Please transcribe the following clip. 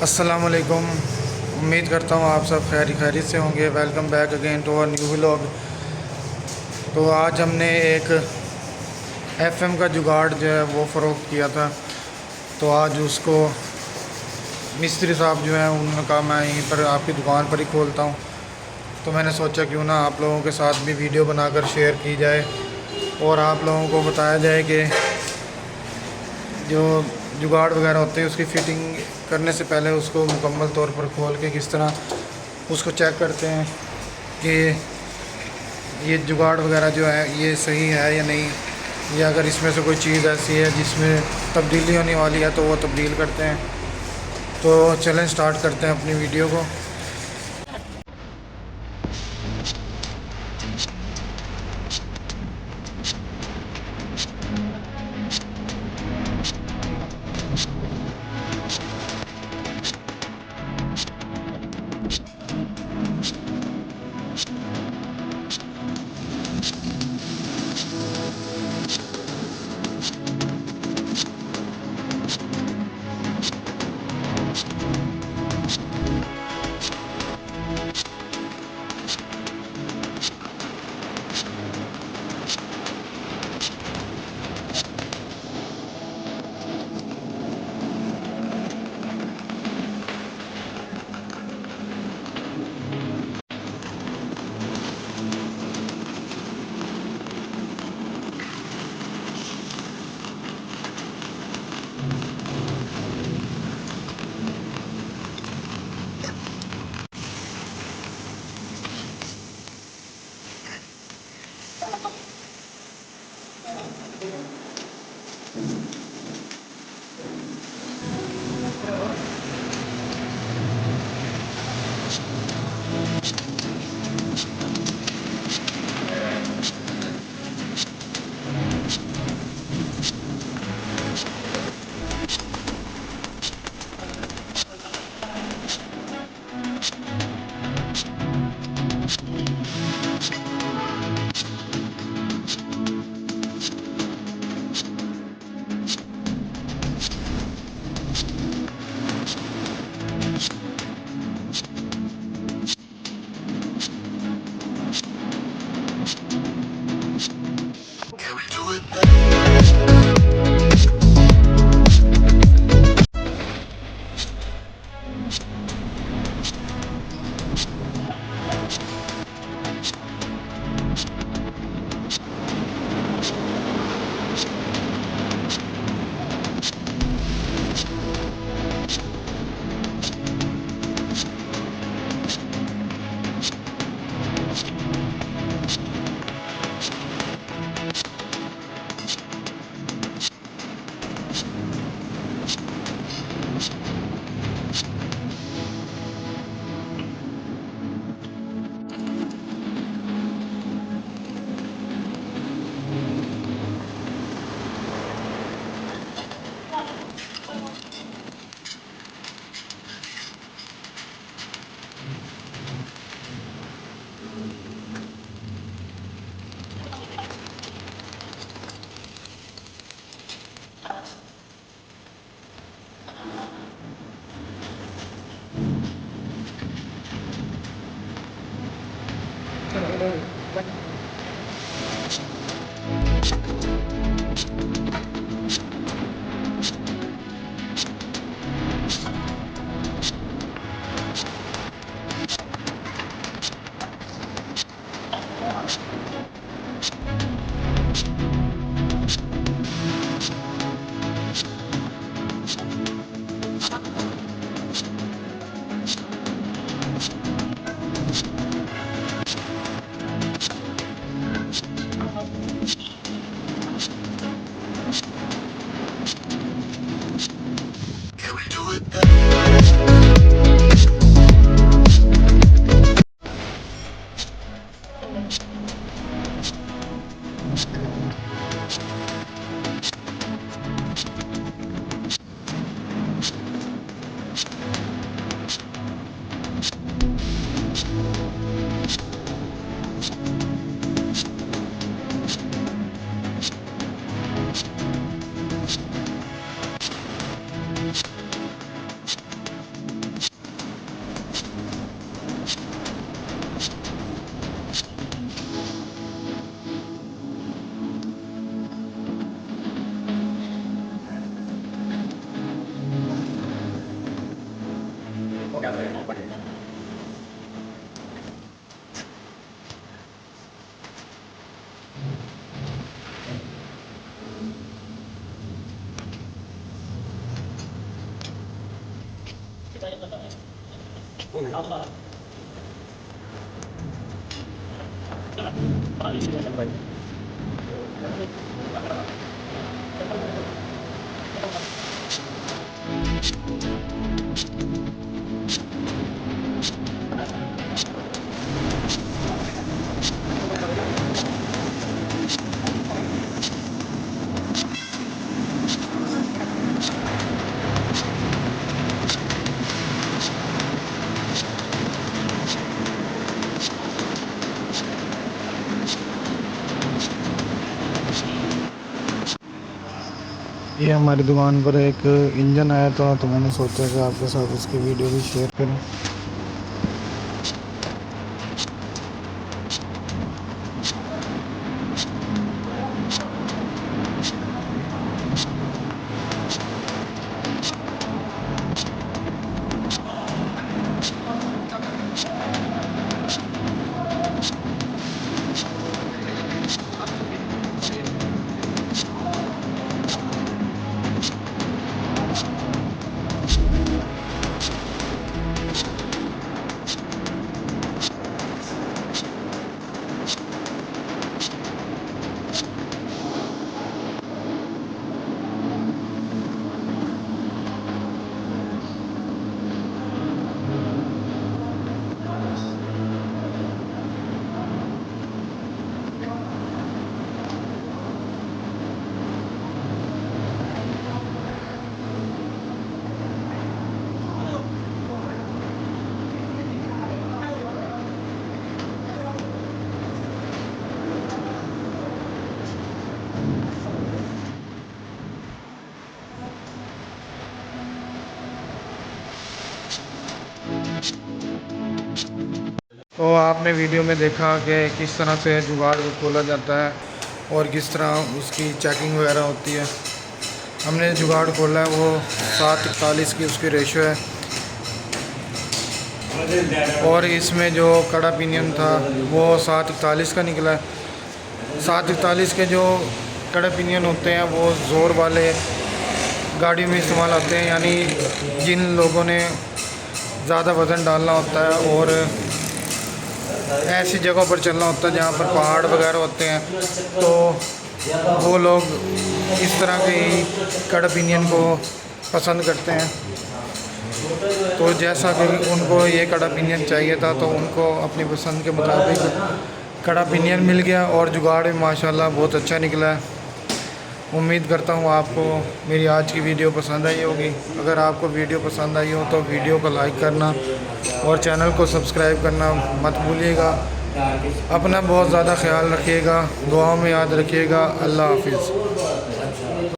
अस्सलाम वालेकुम। उम्मीद करता हूँ आप सब खैरियत से होंगे। Welcome back again to our new vlog. तो आज हमने एक एफएम का जुगाड़ जो है वो फ़रोख्त किया था। तो आज उसको मिस्त्री साहब जो हैं उन्होंने कहा मैं यहीं पर आपकी दुकान पर ही खोलता हूँ। तो मैंने सोचा क्यों ना आप लोगों के साथ भी वीडियो बनाकर शेयर की जाए और आप लोगों को बताया जाए कि जो जुगाड़ वगैरह होते हैं उसकी फ़िटिंग करने से पहले उसको मुकम्मल तौर पर खोल के किस तरह उसको चेक करते हैं कि ये जुगाड़ वगैरह जो है ये सही है या नहीं, या अगर इसमें से कोई चीज़ ऐसी है जिसमें तब्दीली होने वाली है तो वो तब्दील करते हैं। तो चलें स्टार्ट करते हैं अपनी वीडियो को। ये हमारी दुकान पर एक इंजन आया था, तो मैंने सोचा कि आपके साथ इसकी वीडियो भी शेयर करूं। तो आपने वीडियो में देखा कि किस तरह से जुगाड़ को खोला जाता है और किस तरह उसकी चेकिंग वगैरह होती है। हमने जुगाड़ खोला है, वो 7:41 की उसकी रेशो है, और इसमें जो कड़ा पिनियन था वो 7:41 का निकला है। 7:41 के जो कड़ा पिनियन होते हैं वो ज़ोर वाले गाड़ियों में इस्तेमाल होते हैं, यानी जिन लोगों ने ज़्यादा वज़न डालना होता है और ऐसी जगहों पर चलना होता है जहाँ पर पहाड़ वगैरह होते हैं, तो वो लोग इस तरह के ही कड़ा पिनियन को पसंद करते हैं। तो जैसा कि उनको ये कड़ा पिनियन चाहिए था, तो उनको अपनी पसंद के मुताबिक कड़ा पिनियन मिल गया और जुगाड़ भी माशाल्लाह बहुत अच्छा निकला है। उम्मीद करता हूँ आपको मेरी आज की वीडियो पसंद आई होगी। अगर आपको वीडियो पसंद आई हो तो वीडियो को लाइक करना और चैनल को सब्सक्राइब करना मत भूलिएगा। अपना बहुत ज़्यादा ख्याल रखिएगा, दुआओं में याद रखिएगा। अल्लाह हाफिज़।